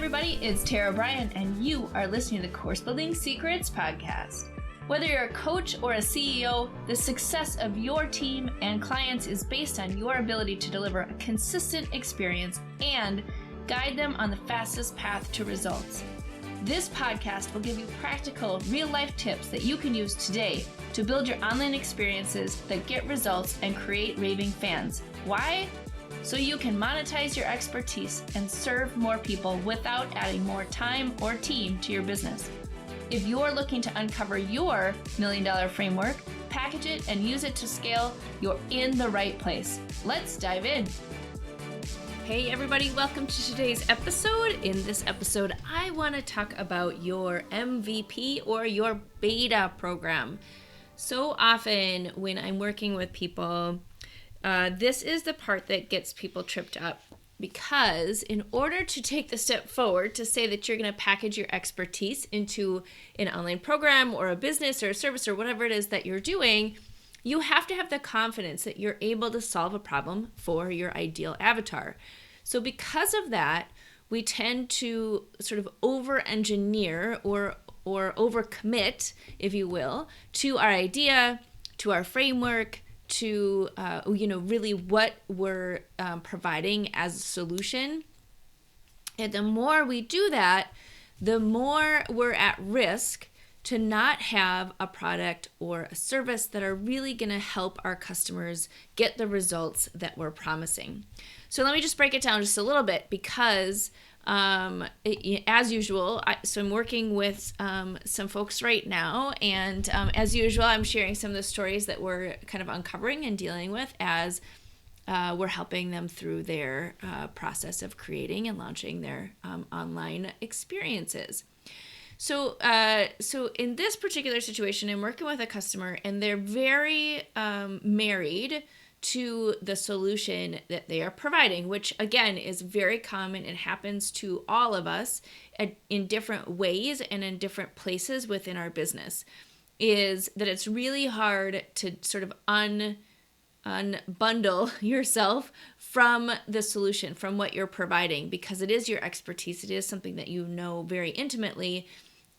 everybody, it's Tara Bryan, and you are listening to the Course Building Secrets podcast. Whether you're a coach or a CEO, the success of your team and clients is based on your ability to deliver a consistent experience and guide them on the fastest path to results. This podcast will give you practical, real-life tips that you can use today to build your online experiences that get results and create raving fans. Why? So you can monetize your expertise and serve more people without adding more time or team to your business. If you're looking to uncover your $1 million framework, package it, and use it to scale, you're in the right place. Let's dive in. Hey everybody, welcome to today's episode. In this episode, I want to talk about your MVP or your beta program. So often when I'm working with people, this is the part that gets people tripped up, because in order to take the step forward to say that you're going to package your expertise into an online program or a business or a service or whatever it is that you're doing, you have to have the confidence that you're able to solve a problem for your ideal avatar. So because of that, we tend to sort of over-engineer or overcommit, if you will, to our idea, to our framework, to really what we're providing as a solution. And the more we do that, the more we're at risk to not have a product or a service that are really going to help our customers get the results that we're promising. So let me just break it down just a little bit, because as usual, I'm working with some folks right now, and as usual, I'm sharing some of the stories that we're kind of uncovering and dealing with as we're helping them through their process of creating and launching their online experiences. So in this particular situation, I'm working with a customer, and they're very married to the solution that they are providing, which again is very common. It happens to all of us in different ways and in different places within our business, is that it's really hard to sort of unbundle yourself from the solution, from what you're providing, because it is your expertise. It is something that you know very intimately,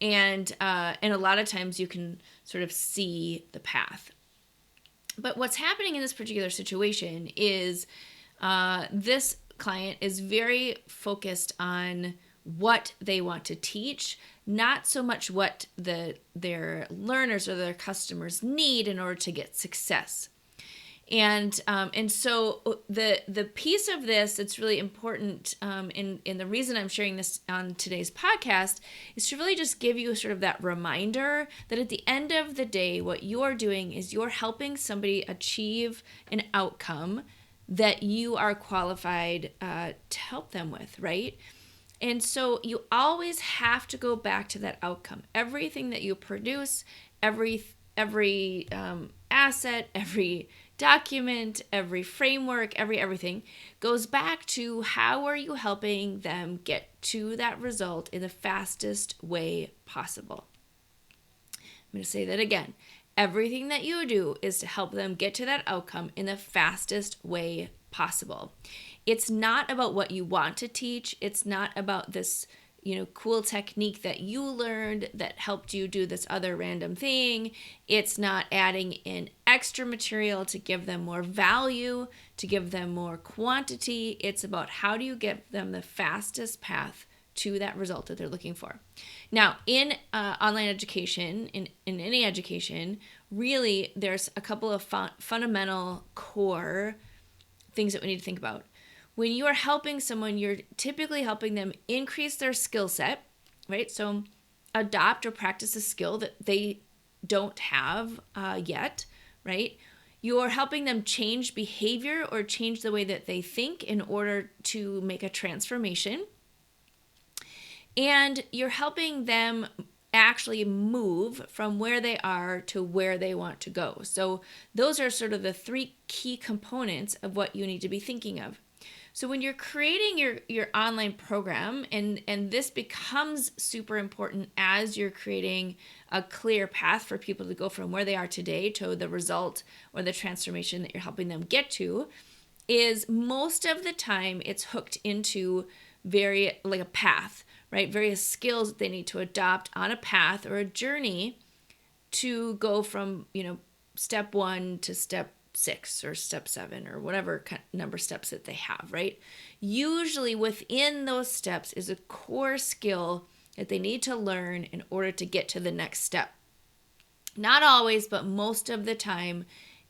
and a lot of times you can sort of see the path. But what's happening in this particular situation is this client is very focused on what they want to teach, not so much what their learners or their customers need in order to get success. And so the piece of this that's really important, and the reason I'm sharing this on today's podcast, is to really just give you sort of that reminder that at the end of the day, what you're doing is you're helping somebody achieve an outcome that you are qualified to help them with, right? And so you always have to go back to that outcome. Everything that you produce, every asset, every document, every framework, everything goes back to how are you helping them get to that result in the fastest way possible. I'm going to say that again. Everything that you do is to help them get to that outcome in the fastest way possible. It's not about what you want to teach. It's not about this cool technique that you learned that helped you do this other random thing. It's not adding in extra material to give them more value, to give them more quantity. It's about how do you get them the fastest path to that result that they're looking for. Now, in online education, in any education, really there's a couple of fundamental core things that we need to think about. When you are helping someone, you're typically helping them increase their skill set, right? So adopt or practice a skill that they don't have yet, right? You're helping them change behavior or change the way that they think in order to make a transformation. And you're helping them actually move from where they are to where they want to go. So those are sort of the three key components of what you need to be thinking of. So when you're creating your online program, and this becomes super important as you're creating a clear path for people to go from where they are today to the result or the transformation that you're helping them get to, is most of the time it's hooked into like a path, right? Various skills that they need to adopt on a path or a journey to go from, step 1 to step 6 or step 7 or whatever number of steps that they have, right? Usually within those steps is a core skill that they need to learn in order to get to the next step. Not always, but most of the time,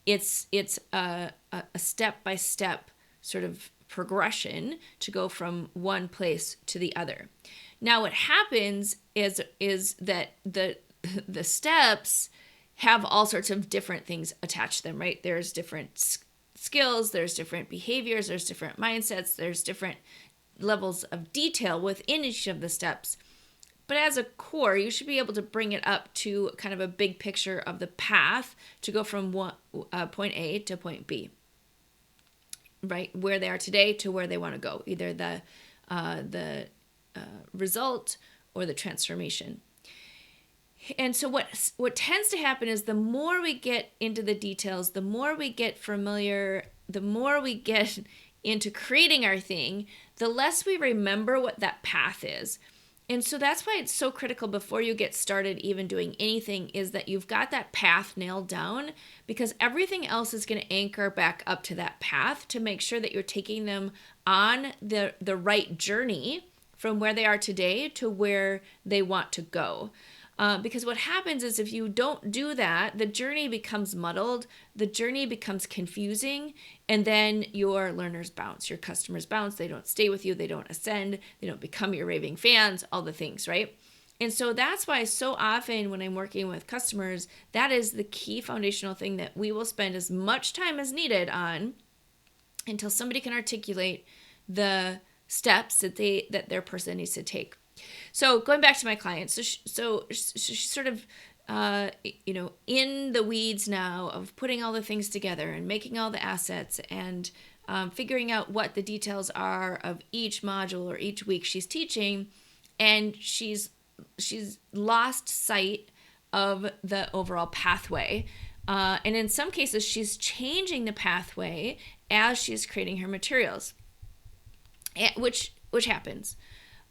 it's a step-by-step sort of progression to go from one place to the other. Now, what happens is that the steps have all sorts of different things attached to them, right? There's different skills, there's different behaviors, there's different mindsets, there's different levels of detail within each of the steps. But as a core, you should be able to bring it up to kind of a big picture of the path to go from point A to point B, right? Where they are today to where they want to go, either the result or the transformation. And so what tends to happen is the more we get into the details, the more we get familiar, the more we get into creating our thing, the less we remember what that path is. And so that's why it's so critical before you get started even doing anything is that you've got that path nailed down, because everything else is going to anchor back up to that path to make sure that you're taking them on the right journey from where they are today to where they want to go. Because what happens is if you don't do that, the journey becomes muddled, the journey becomes confusing, and then your learners bounce, your customers bounce, they don't stay with you, they don't ascend, they don't become your raving fans, all the things, right? And so that's why so often when I'm working with customers, that is the key foundational thing that we will spend as much time as needed on until somebody can articulate the steps that their person needs to take. So going back to my client, so she's sort of, in the weeds now of putting all the things together and making all the assets and figuring out what the details are of each module or each week she's teaching, and she's lost sight of the overall pathway. And in some cases, she's changing the pathway as she's creating her materials, which happens.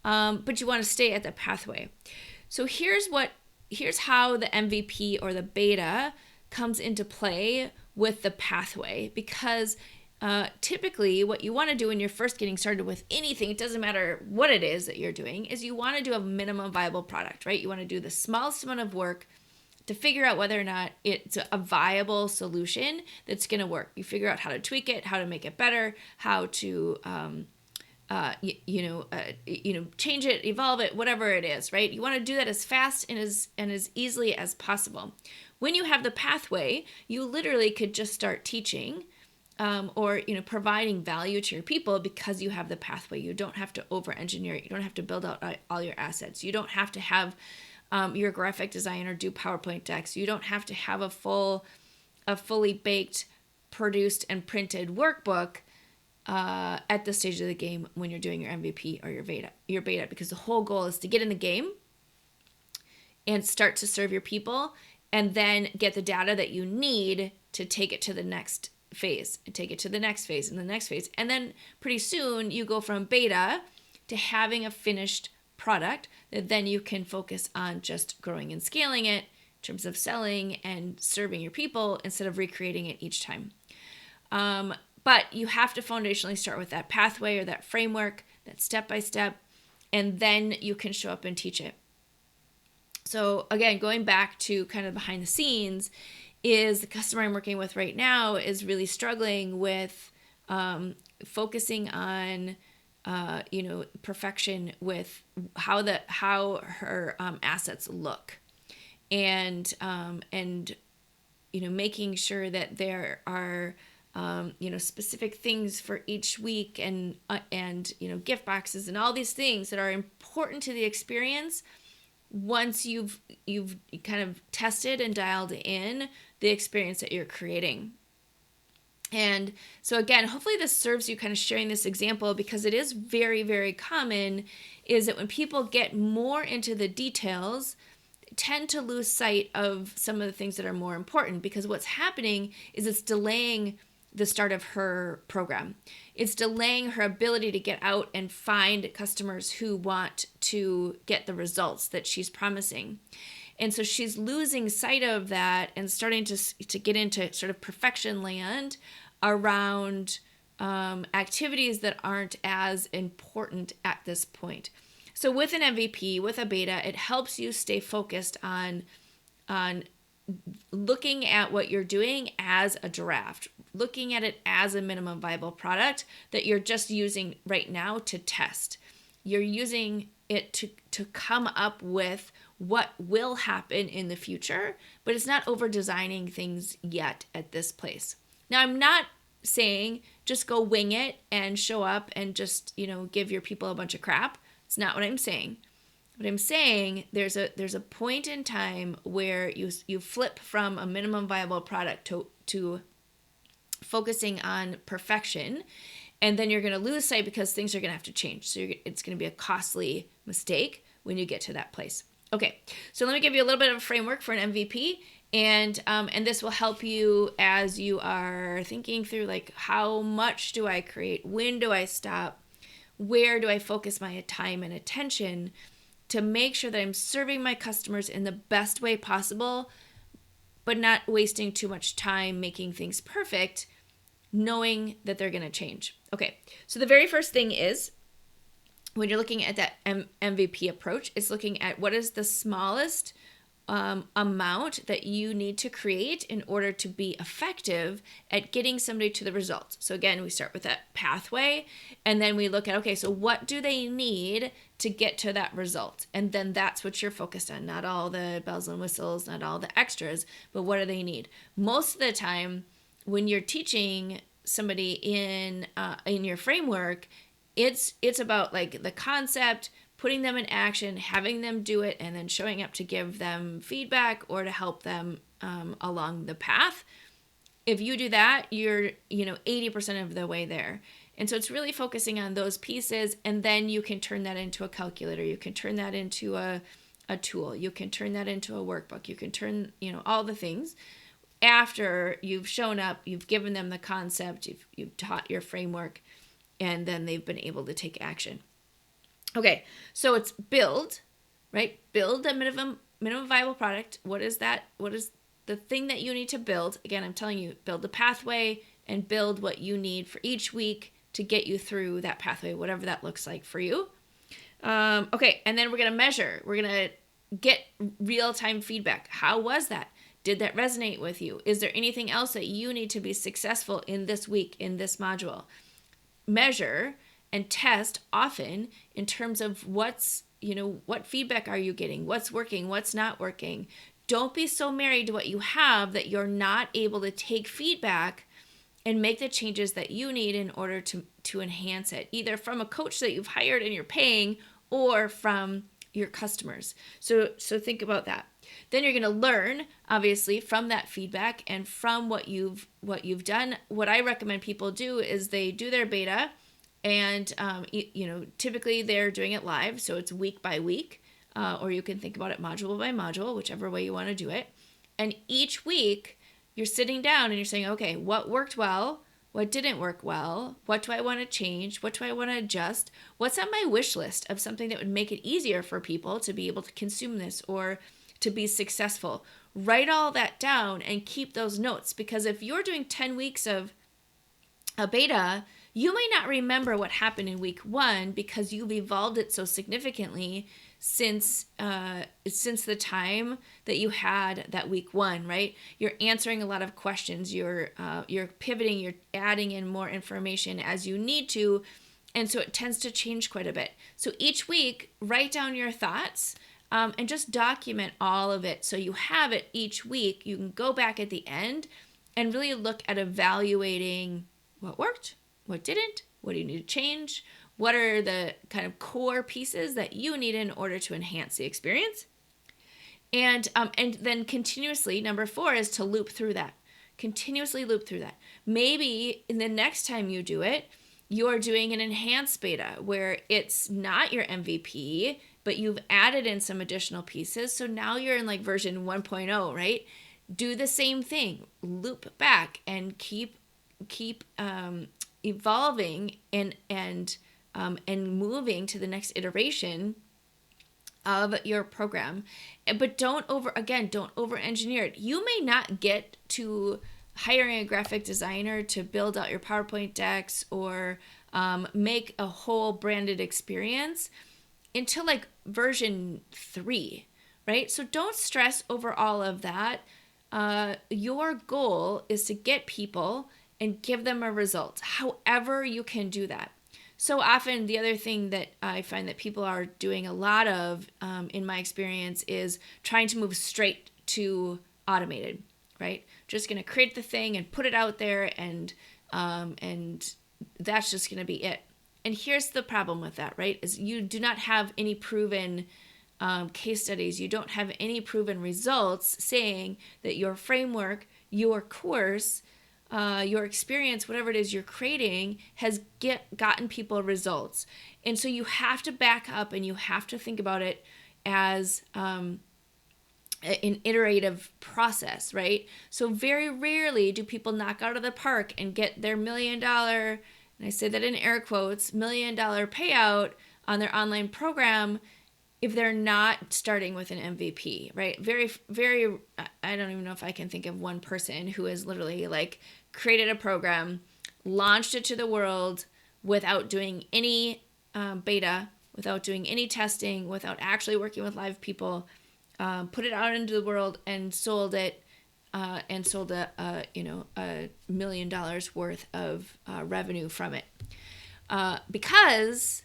But you want to stay at the pathway. So here's how the MVP or the beta comes into play with the pathway, because typically what you want to do when you're first getting started with anything, it doesn't matter what it is that you're doing, is you want to do a minimum viable product, right? You want to do the smallest amount of work to figure out whether or not it's a viable solution that's going to work. You figure out how to tweak it, how to make it better, how to change it, evolve it, whatever it is, right? You want to do that as fast and as easily as possible. When you have the pathway, you literally could just start teaching or providing value to your people because you have the pathway. You don't have to over-engineer it. You don't have to build out all your assets. You don't have to have your graphic designer do PowerPoint decks. You don't have to have a fully baked, produced, and printed workbook at this stage of the game when you're doing your MVP or your beta, because the whole goal is to get in the game and start to serve your people and then get the data that you need to take it to the next phase and take it to the next phase and the next phase. And then pretty soon you go from beta to having a finished product that then you can focus on just growing and scaling it in terms of selling and serving your people instead of recreating it each time. But you have to foundationally start with that pathway or that framework, that step-by-step, and then you can show up and teach it. So again, going back to kind of behind the scenes, is the customer I'm working with right now is really struggling with focusing on perfection with how her assets look, and making sure that there are specific things for each week and gift boxes and all these things that are important to the experience once you've kind of tested and dialed in the experience that you're creating. And so again, hopefully this serves you, kind of sharing this example, because it is very, very common, is that when people get more into the details, tend to lose sight of some of the things that are more important, because what's happening is it's delaying the start of her program. It's delaying her ability to get out and find customers who want to get the results that she's promising. And so she's losing sight of that and starting to get into sort of perfection land around activities that aren't as important at this point. So with an MVP, with a beta, it helps you stay focused on looking at what you're doing as a draft, looking at it as a minimum viable product that you're just using right now to test. You're using it to come up with what will happen in the future, but it's not over designing things yet at this place. Now, I'm not saying just go wing it and show up and just, give your people a bunch of crap. It's not what I'm saying. But I'm saying there's a point in time where you flip from a minimum viable product to focusing on perfection, and then you're going to lose sight because things are going to have to change. So it's going to be a costly mistake when you get to that place. Okay, so let me give you a little bit of a framework for an MVP, and this will help you as you are thinking through, like, how much do I create? When do I stop? Where do I focus my time and attention to make sure that I'm serving my customers in the best way possible, but not wasting too much time making things perfect, knowing that they're going to change. Okay, so the very first thing is, when you're looking at that MVP approach, it's looking at what is the smallest amount that you need to create in order to be effective at getting somebody to the results. So again, we start with that pathway, and then we look at, okay, so what do they need to get to that result? And then that's what you're focused on, not all the bells and whistles, not all the extras, but what do they need? Most of the time, when you're teaching somebody in your framework, it's about like the concept, putting them in action, having them do it, and then showing up to give them feedback or to help them along the path. If you do that, you're 80% of the way there. And so it's really focusing on those pieces, and then you can turn that into a calculator. You can turn that into a tool. You can turn that into a workbook. You can turn, all the things after you've shown up, you've given them the concept, you've taught your framework, and then they've been able to take action. Okay, so it's build, right? Build a minimum viable product. What is that? What is the thing that you need to build? Again, I'm telling you, build the pathway and build what you need for each week to get you through that pathway, whatever that looks like for you. Okay, and then we're going to measure. We're going to get real-time feedback. How was that? Did that resonate with you? Is there anything else that you need to be successful in this week, in this module? Measure and test often in terms of what feedback are you getting? What's working? What's not working? Don't be so married to what you have that you're not able to take feedback and make the changes that you need in order to enhance it, either from a coach that you've hired and you're paying or from your customers. So think about that. Then you're going to learn, obviously, from that feedback and from what you've done. What I recommend people do is they do their beta, and typically they're doing it live, so it's week by week, or you can think about it module by module, whichever way you want to do it. And each week you're sitting down and you're saying, okay, what worked well? What didn't work well? What do I want to change? What do I want to adjust? What's on my wish list of something that would make it easier for people to be able to consume this or to be successful? Write all that down and keep those notes, because if you're doing 10 weeks of a beta, you may not remember what happened in week 1 because you've evolved it so significantly since the time that you had that week 1, right? You're answering a lot of questions. You're pivoting. You're adding in more information as you need to, and so it tends to change quite a bit. So each week, write down your thoughts and just document all of it. So you have it each week. You can go back at the end and really look at evaluating what worked, what didn't, what do you need to change, what are the kind of core pieces that you need in order to enhance the experience. And then continuously, number 4 is to loop through that. Continuously loop through that. Maybe in the next time you do it, you're doing an enhanced beta where it's not your MVP, but you've added in some additional pieces. So now you're in like version 1.0, right? Do the same thing. Loop back and keep evolving and moving to the next iteration of your program. But don't over engineer it. You may not get to hiring a graphic designer to build out your PowerPoint decks or make a whole branded experience until like version 3, right? So don't stress over all of that. Your goal is to get people and give them a result, however you can do that. So often the other thing that I find that people are doing a lot of, in my experience, is trying to move straight to automated, right? Just going to create the thing and put it out there, and that's just going to be it. And here's the problem with that, right? Is you do not have any proven case studies. You don't have any proven results saying that your framework, your course, your experience, whatever it is you're creating, has gotten people results. And so you have to back up and you have to think about it as an iterative process, right? So very rarely do people knock out of the park and get their $1 million, and I say that in air quotes, $1 million payout on their online program if they're not starting with an MVP, right? Very, very, I don't even know if I can think of one person who has literally like created a program, launched it to the world without doing any beta, without doing any testing, without actually working with live people, put it out into the world and sold it, and sold $1 million worth of revenue from it. Because,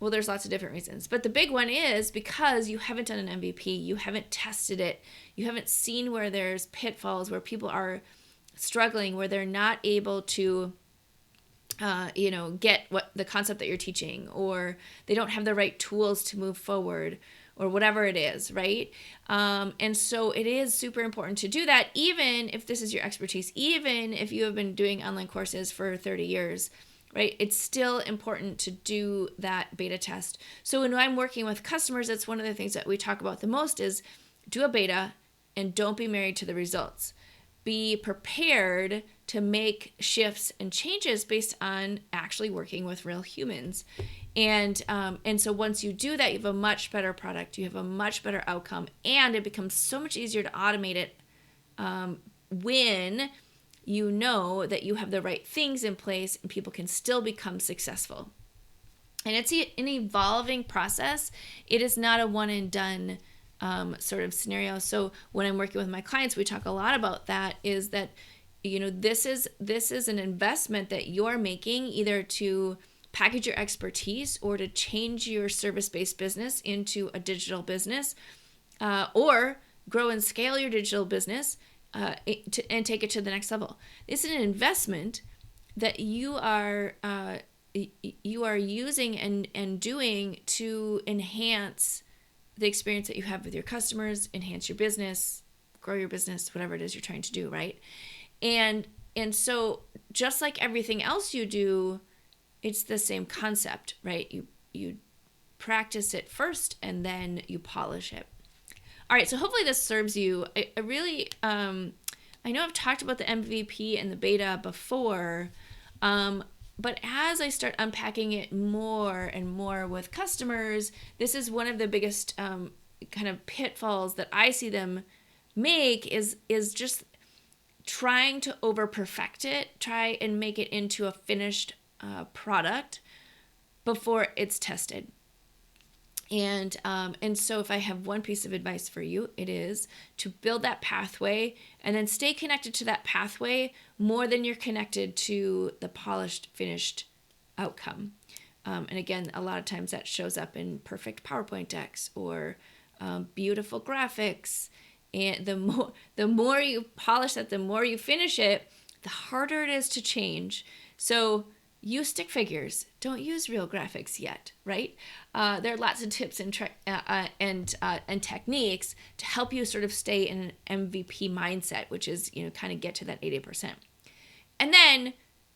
well, there's lots of different reasons, but the big one is because you haven't done an MVP, you haven't tested it, you haven't seen where there's pitfalls, where people are struggling, where they're not able to get what the concept that you're teaching, or they don't have the right tools to move forward, or whatever it is, right? And so it is super important to do that, even if this is your expertise, even if you have been doing online courses for 30 years, right? It's still important to do that beta test. So when I'm working with customers, that's one of the things that we talk about the most is do a beta and don't be married to the results. Be prepared to make shifts and changes based on actually working with real humans. And so once you do that, you have a much better product, you have a much better outcome, and it becomes so much easier to automate it when you know that you have the right things in place and people can still become successful. And it's an evolving process. It is not a one and done sort of scenario. So when I'm working with my clients, we talk a lot about that, is that, this is an investment that you're making either to package your expertise or to change your service-based business into a digital business, or grow and scale your digital business and take it to the next level. It's an investment that you are using and doing to enhance the experience that you have with your customers, enhance your business, grow your business, whatever it is you're trying to do, right? And so just like everything else you do, it's the same concept, right? You practice it first and then you polish it. All right, so hopefully this serves you. I really, I know I've talked about the MVP and the beta before, but as I start unpacking it more and more with customers, this is one of the biggest kind of pitfalls that I see them make is just trying to over perfect it, try and make it into a finished product before it's tested. And so if I have one piece of advice for you, it is to build that pathway and then stay connected to that pathway more than you're connected to the polished, finished outcome. And again, a lot of times that shows up in perfect PowerPoint decks or beautiful graphics. And the more you polish that, the more you finish it, the harder it is to change. So use stick figures. Don't use real graphics yet, right? There are lots of tips and techniques to help you sort of stay in an MVP mindset, which is, kind of get to that 80%. And then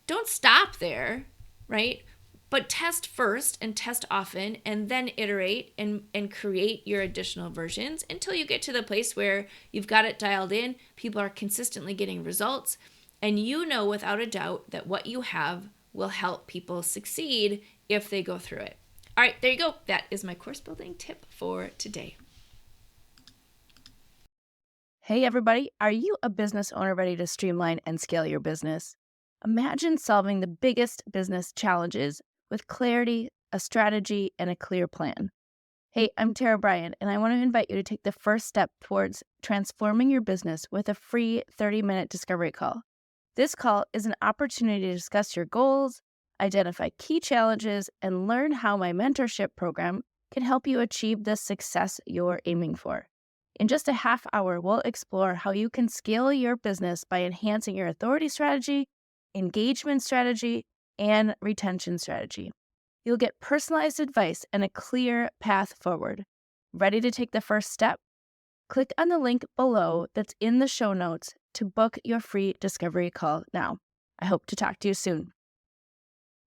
don't stop there, right? But test first and test often, and then iterate and create your additional versions until you get to the place where you've got it dialed in, people are consistently getting results, and you know without a doubt that what you have will help people succeed if they go through it. All right, there you go. That is my course building tip for today. Hey everybody, are you a business owner ready to streamline and scale your business? Imagine solving the biggest business challenges with clarity, a strategy, and a clear plan. Hey, I'm Bryan, and I want to invite you to take the first step towards transforming your business with a free 30-minute discovery call. This call is an opportunity to discuss your goals, identify key challenges, and learn how my mentorship program can help you achieve the success you're aiming for. In just a half hour, we'll explore how you can scale your business by enhancing your authority strategy, engagement strategy, and retention strategy. You'll get personalized advice and a clear path forward. Ready to take the first step? Click on the link below that's in the show notes to book your free discovery call now. I hope to talk to you soon.